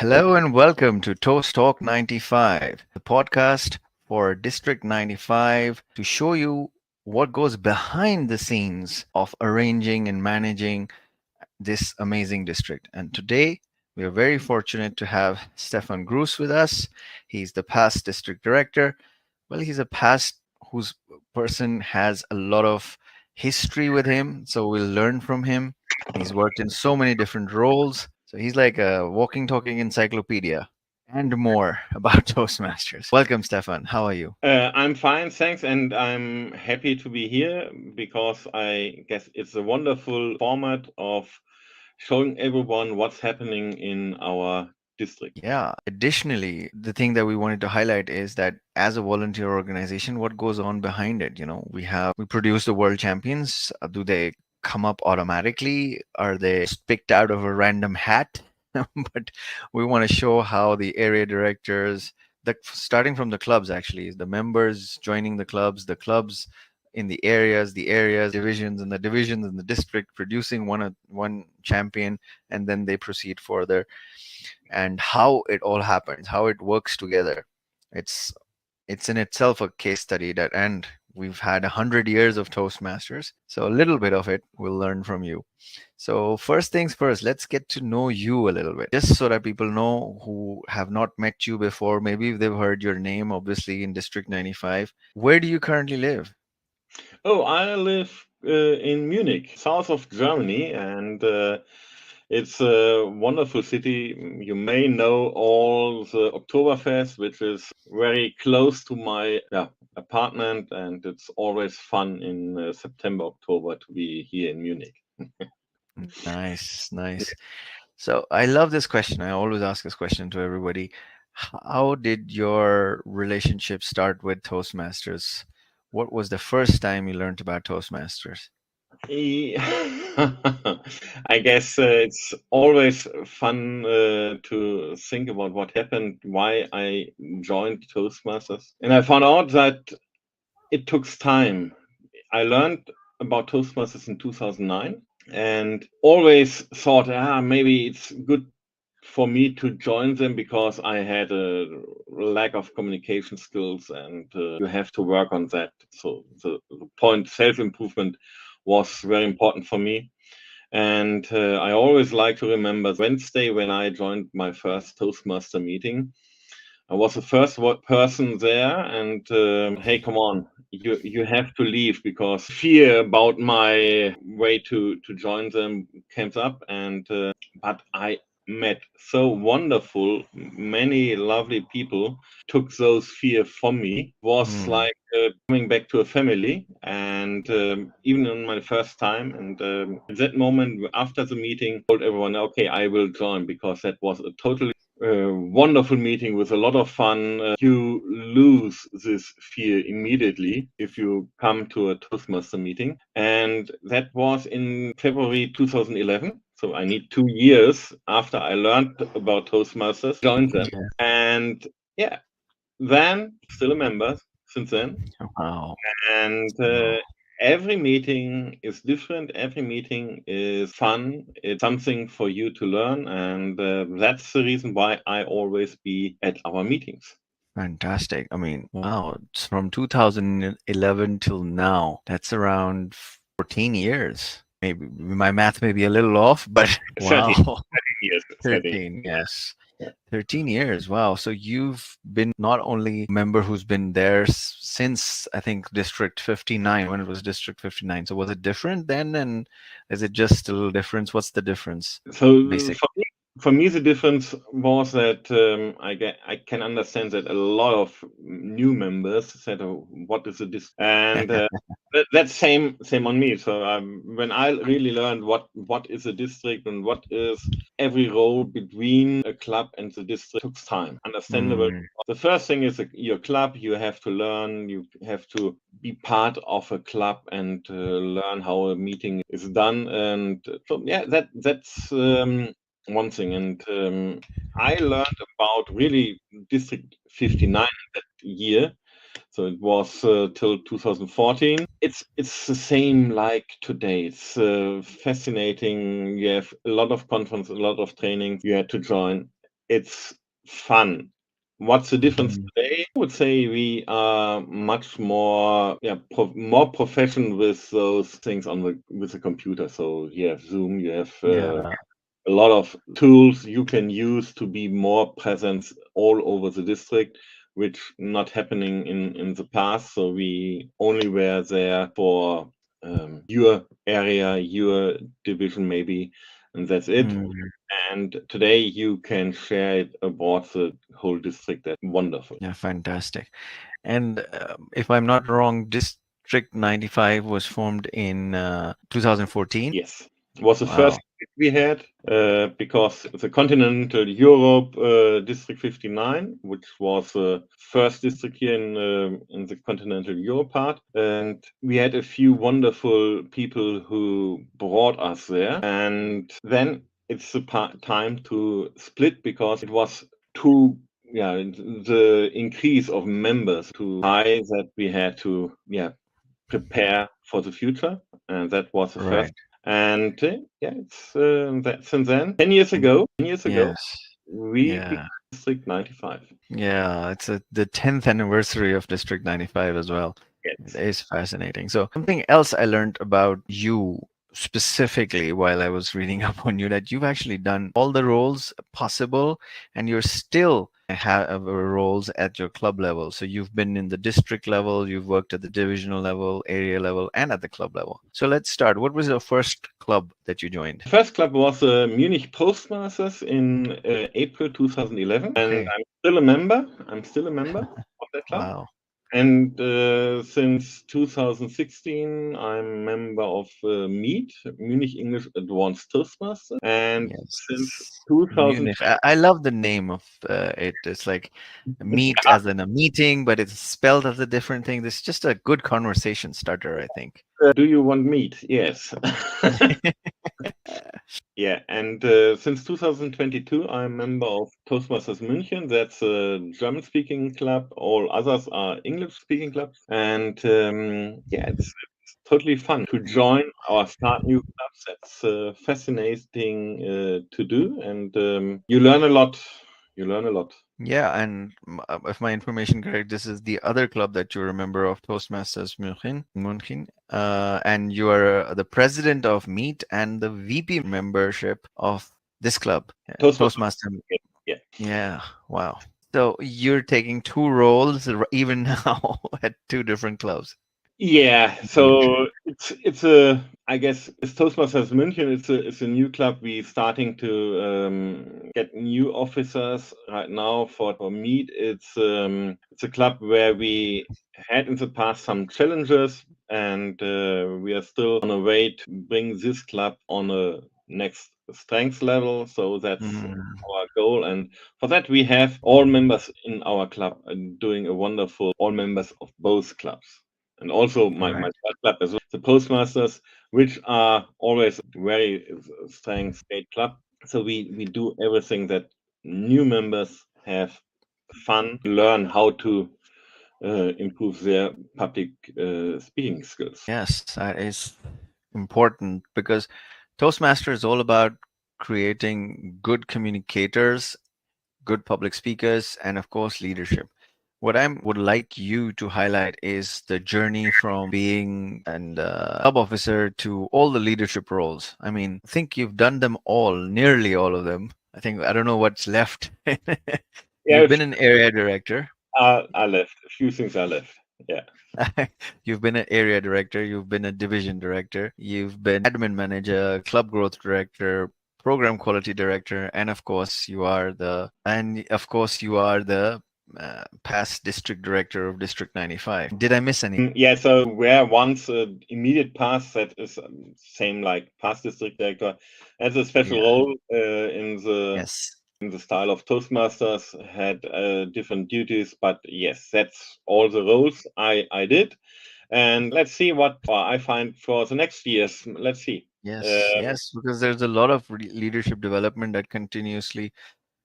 Hello and welcome to Toast Talk 95, the podcast for District 95 to show you what goes behind the scenes of arranging and managing this amazing district. And today we are very fortunate to have Stefan Gruss with us. He's the past district director. Well, he's a past whose person has a lot of history with him, so we'll learn from him. He's worked in so many different roles. So he's like a walking, talking encyclopedia and more about Toastmasters. Welcome, Stefan. How are you? I'm fine, thanks, and I'm happy to be here because I guess it's a wonderful format of showing everyone what's happening in our district. Yeah. Additionally, the thing that we wanted to highlight is that as a volunteer organization, what goes on behind it? We produce the world champions. Do they come up automatically? Are they picked out of a random hat? But we want to show how the area directors, starting from the clubs, actually, the members joining the clubs in the areas, divisions, and the divisions in the district producing one champion, and then they proceed further and how it all happens, how it works together. It's it's in itself a case study that, and we've had 100 years of Toastmasters, so a little bit of it we'll learn from you. So first things first, let's get to know you a little bit, just so that people know who have not met you before. Maybe they've heard your name, obviously, in District 95. Where do you currently live? Oh, I live in Munich, south of Germany, and it's a wonderful city. You may know all the Oktoberfest, which is very close to my apartment, and it's always fun in September, October to be here in Munich. Nice, nice. So I love this question. I always ask this question to everybody. How did your relationship start with Toastmasters? What was the first time you learned about Toastmasters? Eh, I guess it's always fun to think about what happened, why I joined Toastmasters. And I found out that it took time. I learned about Toastmasters in 2009 and always thought, maybe it's good for me to join them because I had a lack of communication skills and you have to work on that. So the point self improvement was very important for me. And I always like to remember Wednesday when I joined my first Toastmaster meeting. I was the first person there, and hey, come on, you have to leave because fear about my way to join them came up, and but I met so wonderful, many lovely people. Took those fear from me. Was Hmm. like coming back to a family, and even on my first time, and at that moment after the meeting, I told everyone, okay, I will join because that was a totally wonderful meeting with a lot of fun. You lose this fear immediately if you come to a Toastmaster meeting. And that was in February 2011. So I need 2 years after I learned about Toastmasters, joined them. Yeah. And yeah, then still a member since then. Wow. And Wow. every meeting is different. Every meeting is fun. It's something for you to learn. And that's the reason why I always be at our meetings. Fantastic. I mean, wow. It's from 2011 till now. That's around 14 years. Maybe my math may be a little off, but 13, wow. 13 years. 13. 13, yes. 13 years. Wow. So you've been not only a member who's been there since, I think, District 59, when it was District 59. So was it different then? And is it just a little difference? What's the difference? So Basic. for me, the difference was that I can understand that a lot of new members said, "Oh, what is this?" And that's same on me. So when I really learned what is a district and what is every role between a club and the district, took time. Understandable. Mm, The first thing is your club. You have to learn. You have to be part of a club and learn how a meeting is done. And so yeah, that's. One thing, and I learned about really District 59 that year. So it was till 2014. It's the same like today. It's fascinating. You have a lot of conference, a lot of training you had to join. it's fun. What's the difference Mhm. today? I would say we are much more, more professional with those things on the computer. So you have Zoom, you have Yeah. a lot of tools you can use to be more present all over the district, which not happening in the past. So we only were there for your area, your division maybe, and that's it. Mm. And today you can share it abroad the whole district. That's wonderful. Yeah, fantastic. And if I'm not wrong, District 95 was formed in 2014. Yes, it was the first Wow. we had because the continental Europe District 59, which was the first district here in the continental Europe part, and we had a few wonderful people who brought us there, and then it's the time to split because it was too. Yeah, the increase of members too high that we had to prepare for the future, and that was the first. Right. And it's that since then, 10 years And ago, 10 years ago, yes. we became Yeah. District 95. Yeah. It's the 10th anniversary of District 95 as well. It Yes. is fascinating. So something else I learned about you specifically while I was reading up on you, that you've actually done all the roles possible and you're still have roles at your club level. So you've been in the district level, you've worked at the divisional level, area level, and at the club level. So let's start. What was your first club that you joined? First club was Munich Toastmasters in April 2011, and Okay. I'm still a member. I'm still a member of that club. Wow. And since 2016, I'm member of MEET, Munich English Advanced Toastmaster. And since Yes. Munich. 2020, I love the name of it. It's like meet as in a meeting, but it's spelled as a different thing. This is just a good conversation starter, I think. do you want meat? Yes. Yeah, and since 2022, I'm member of Toastmasters München. That's a German-speaking club. All others are English-speaking clubs. And it's totally fun to join or start new clubs. That's fascinating to do, and you learn a lot. You learn a lot. Yeah, and if my information correct, this is the other club that you're a member of, Toastmasters München, and you are the president of Meet and the VP membership of this club, Toastmasters. Toastmaster. Yeah. Yeah, wow. So you're taking two roles even now at two different clubs. Yeah, Leadership. so it's a I guess it's Toastmasters München. It's a new club. We starting to get new officers right now for Meet. It's a club where we had in the past some challenges, and we are still on a way to bring this club on a next strength level. So that's Mm, our goal, and for that we have all members in our club doing a wonderful. All members of both clubs and also my right. third club as well, the Postmasters, which are always very strong state club. So we do everything that new members have fun, learn how to improve their public speaking skills. Yes, that is important because Toastmaster is all about creating good communicators, good public speakers, and of course, leadership. What I would like you to highlight is the journey from being an club officer to all the leadership roles. I mean, I think you've done them all, nearly all of them. I don't know what's left. Yeah, You've been an area director. I left. A few things I left. Yeah. You've been an area director, you've been a division director, you've been admin manager, club growth director, program quality director, and of course you are the past district director of District 95. Did I miss any? Yeah, so where once immediate pass that is same like past district director has a special Yeah. role Yes. in the style of Toastmasters, had different duties, but yes, that's all the roles I did. And let's see what I find for the next years. Let's see. Yes. Um, Yes. Because there's a lot of leadership development that continuously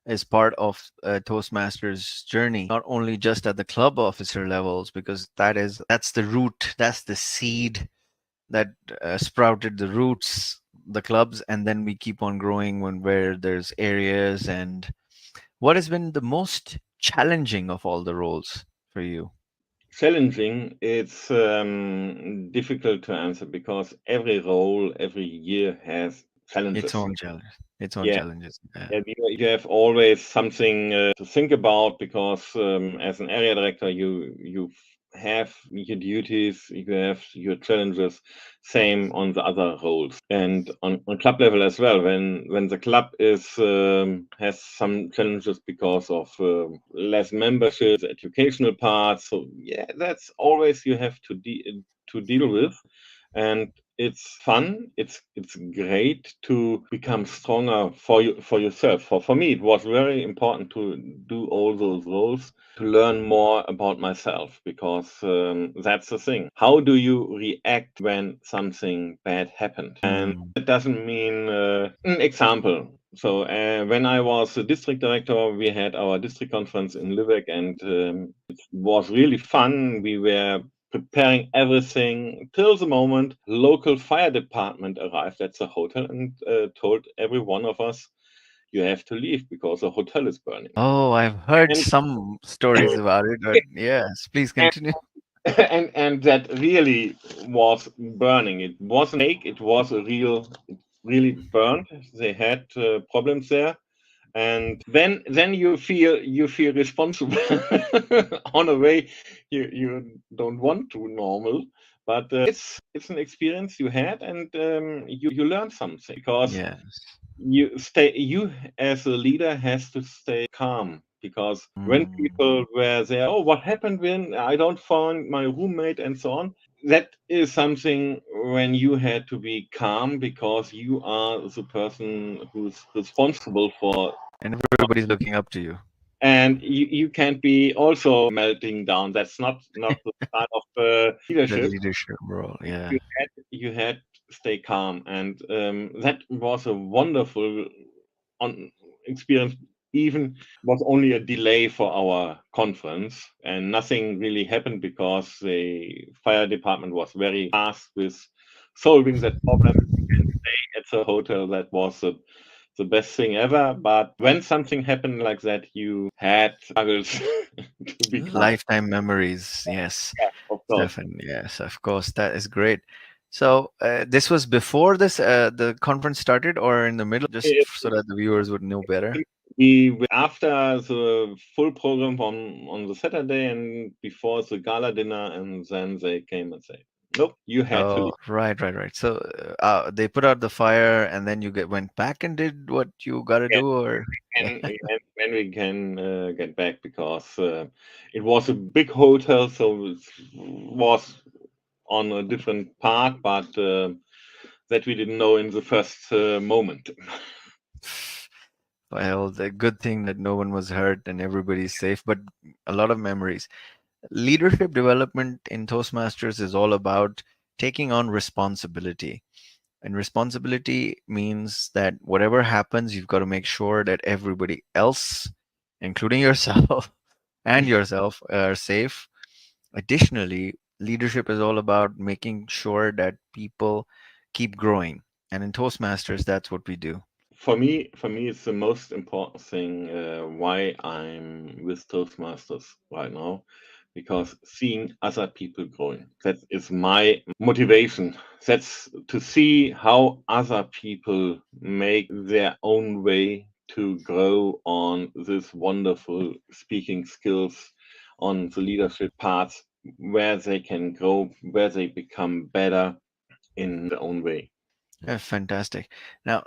is part of Toastmasters' journey, not only just at the club officer levels, because that's the root, that's the seed that sprouted the roots, the clubs, and then we keep on growing where there's areas and What has been the most challenging of all the roles for you? Challenging, it's difficult to answer because every role, every year has Its challenges. own challenge, its own Yeah, challenges. Yeah. yeah, you have always something to think about because as an area director, you have your duties, you have your challenges. Same on the other roles and on club level as well. When the club is has some challenges because of less membership, educational parts. So yeah, that's always you have to deal with, and it's fun. It's great to become stronger for you for yourself. For me, it was very important to do all those roles to learn more about myself because that's the thing. How do you react when something bad happened? And Hmm. that doesn't mean an example. So when I was the district director, we had our district conference in Lübeck, and it was really fun. We were preparing everything till the moment local fire department arrived at the hotel and told every one of us, you have to leave because the hotel is burning. Oh, I've heard And some stories about it, but yes, please and, continue. and that really was burning. It wasn't fake. It was a real, really burned. They had problems there, and then you feel responsible on a way you don't want to normal, but it's an experience you had, and you learn something because Yes. you as a leader has to stay calm because when Mm. people were there, oh, what happened when I don't find my roommate and so on, that is something when you had to be calm because you are the person who's responsible for, And everybody's looking up to you. and you can't be also melting down. That's not the kind of The leadership. leadership role. Yeah. You had to stay calm, and that was a wonderful on experience. Even was only a delay for our conference, and nothing really happened because the fire department was very fast with solving that problem at the hotel. That was the best thing ever. But when something happened like that, you had struggles to be calm. Lifetime memories. Yes. Yeah, of course. Stefan. Yes, of course. That is great. So, this was before the conference started or in the middle, just so that the viewers would know better? We were after the full program on the Saturday and before the gala dinner, and then they came and said, "Nope, you had to Oh, leave." right, right, right. So, they put out the fire, and then you went back and did what you gotta Yeah, do, or yeah. and when we can get back because it was a big hotel, so it was on a different part, but that we didn't know in the first moment. Well, the good thing that no one was hurt and everybody's safe, but a lot of memories. Leadership development in Toastmasters is all about taking on responsibility. And responsibility means that whatever happens, you've got to make sure that everybody else, including yourself and yourself, are safe. Additionally, leadership is all about making sure that people keep growing. And in Toastmasters, that's what we do. For me, it's the most important thing why I'm with Toastmasters right now, because seeing other people growing, that is my motivation. That's to see how other people make their own way to grow on this wonderful speaking skills, on the leadership parts, where they can grow, where they become better in their own way. Yeah, fantastic. Now,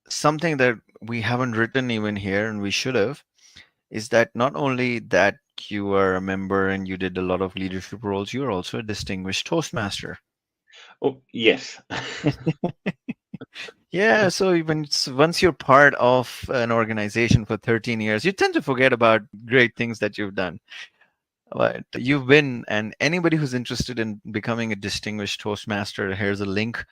something that we haven't written even here, and we should have, is that not only that you are a member and you did a lot of leadership roles, you're also a distinguished Toastmaster. Oh, yes. Yeah, so even once you're part of an organization for 13 years, you tend to forget about great things that you've done. But you've been, and anybody who's interested in becoming a distinguished Toastmaster, here's a link.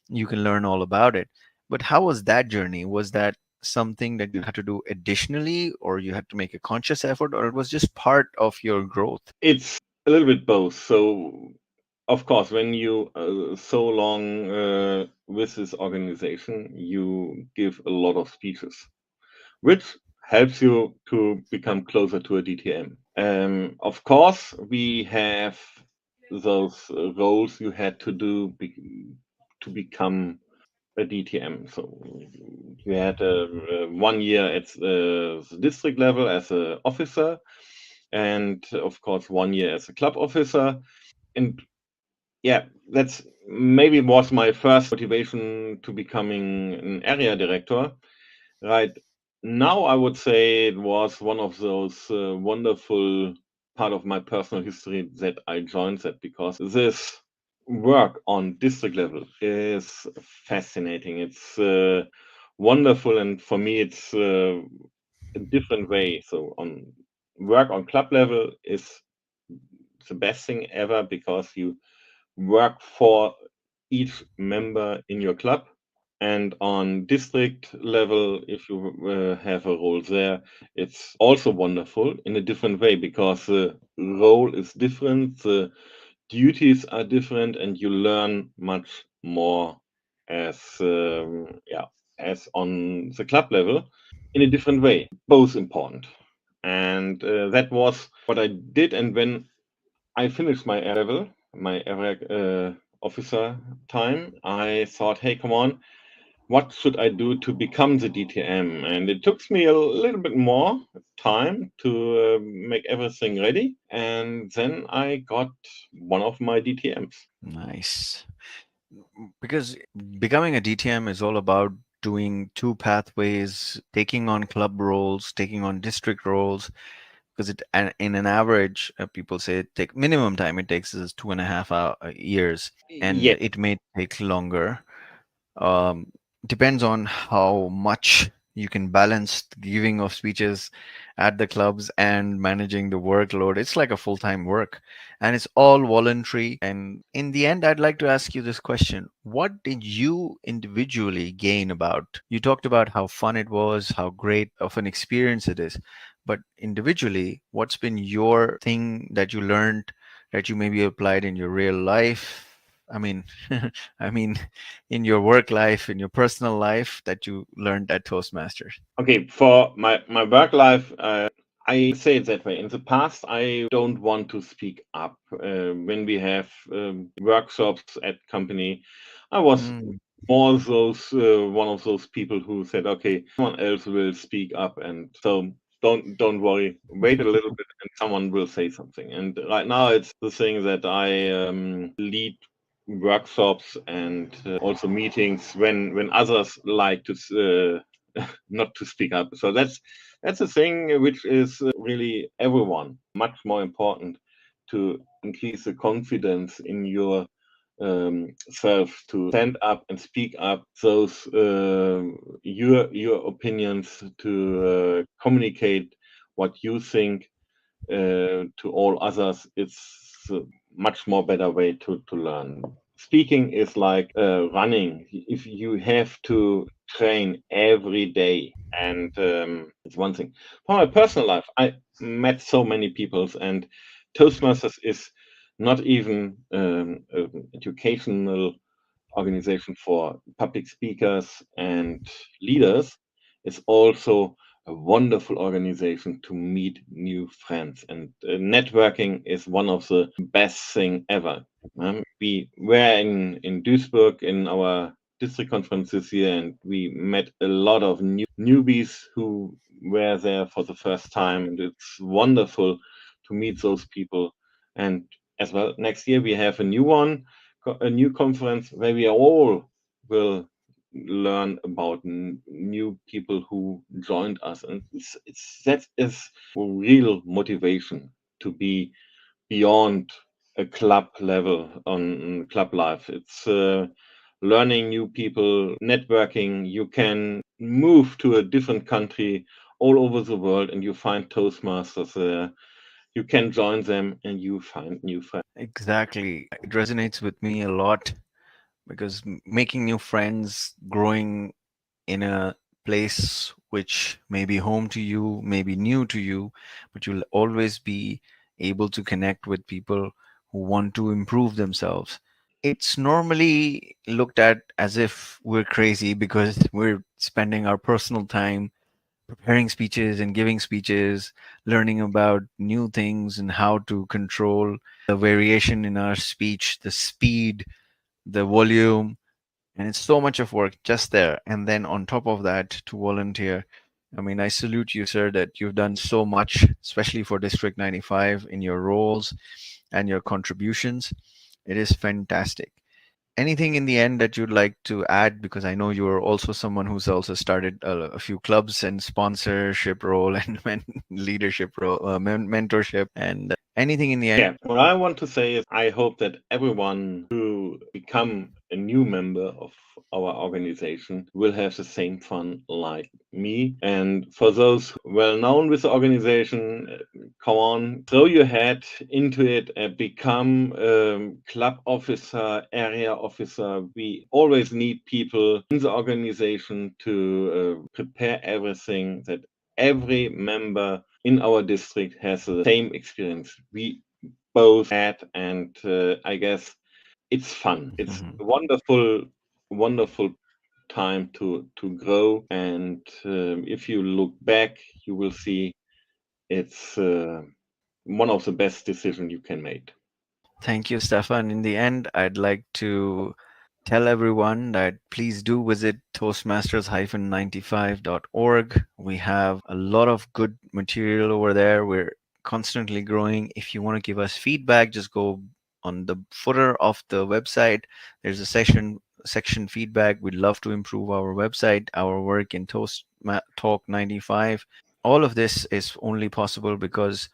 You can learn all about it. But how was that journey? Was that something that you had to do additionally, or you had to make a conscious effort, or it was just part of your growth? It's a little bit both. So, of course, when you so long with this organization, you give a lot of speeches, which helps you to become closer to a DTM. Of course, we have those roles you had to do to become a DTM. So you had 1 year at the district level as an officer, and of course 1 year as a club officer. And yeah, that's maybe was my first motivation to becoming an area director. Right now, I would say it was one of those wonderful part of my personal history that I joined that, because this work on district level is fascinating. It's wonderful, and for me, it's a different way. So on work on club level is the best thing ever, because you work for each member in your club. And on district level, if you have a role there, it's also wonderful in a different way, because the role is different, the duties are different, and you learn much more as yeah, as on the club level in a different way. Both important, and that was what I did. And when I finished my air level, my area officer time, I thought, hey, come on, what should I do to become the DTM? And it took me a little bit more time to make everything ready. And then I got one of my DTMs. Nice. Because becoming a DTM is all about doing two pathways, taking on club roles, taking on district roles. Because in an average, people say it take minimum time it takes is 2.5 years, and Yes, it may take longer. um, Depends on how much you can balance the giving of speeches at the clubs and managing the workload. It's like a full-time work, and it's all voluntary. And in the end, I'd like to ask you this question: what did you individually gain about? You talked about how fun it was, how great of an experience it is, but individually, what's been your thing that you learned that you maybe applied in your real life? I mean, I mean, in your work life, in your personal life that you learned at Toastmasters? okay, for my work life, I say it that way. In the past, I don't want to speak up. When we have workshops at company, I was Mm, more those one of those people who said, okay, someone else will speak up, and so don't worry, wait a little bit, and someone will say something. And right now, it's the thing that I lead workshops and also meetings when others like to not to speak up. So that's a thing which is really everyone much more important to increase the confidence in your self to stand up and speak up those your opinions, to communicate what you think to all others. It's a much more better way to learn. Speaking is like running. If you have to train every day, and it's one thing. For my personal life, I met so many people, and Toastmasters is not even an educational organization for public speakers and leaders. It's also a wonderful organization to meet new friends, and networking is one of the best thing ever. We were in Duisburg in our district conference this year, and we met a lot of newbies who were there for the first time, and it's wonderful to meet those people. And as well, next year we have a new one, a new conference where we all will learn about new people who joined us, and it's that is real motivation to be beyond a club level on club life. It's learning new people, networking. You can move to a different country all over the world, and you find Toastmasters there. You can join them, and you find new friends. exactly. It resonates with me a lot because making new friends, growing in a place which may be home to you, may be new to you, but you'll always be able to connect with people who want to improve themselves. It's normally looked at as if we're crazy because we're spending our personal time preparing speeches and giving speeches, learning about new things and how to control the variation in our speech, the speed, the volume, and it's so much of work just there. And then on top of that, to volunteer. I mean, I salute you, sir, that you've done so much, especially for District 95 in your roles and your contributions. It is fantastic. Anything in the end that you'd like to add? Because I know you are also someone who's also started a few clubs and sponsorship role and leadership role, mentorship, and anything in the end. Yeah, what I want to say is I hope that everyone who become a new member of our organization will have the same fun like me. And for those well known with the organization, come on, throw your head into it and become club officer, area officer. We always need people in the organization to prepare everything that every member in our district has the same experience we both had, and I guess it's fun. It's Mhm. a wonderful, wonderful time to grow. And if you look back, you will see it's one of the best decisions you can make. Thank you, Stefan. In the end, I'd like to tell everyone that please do visit toastmasters-95.org. We have a lot of good material over there. We're constantly growing. If you want to give us feedback, just go on the footer of the website. There's a section feedback. We'd love to improve our website, our work in Talk 95. All of this is only possible because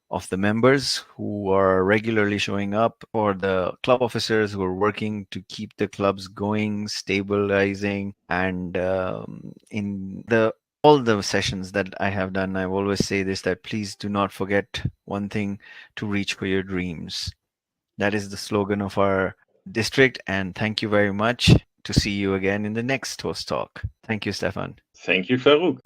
of the members who are regularly showing up, or the club officers who are working to keep the clubs going, stabilizing, and in the all the sessions that I have done, I always say this, that please do not forget one thing: to reach for your dreams. That is the slogan of our district, and thank you very much. To see you again in the next Toast Talk. Thank you, Stefan. Thank you, Farouk.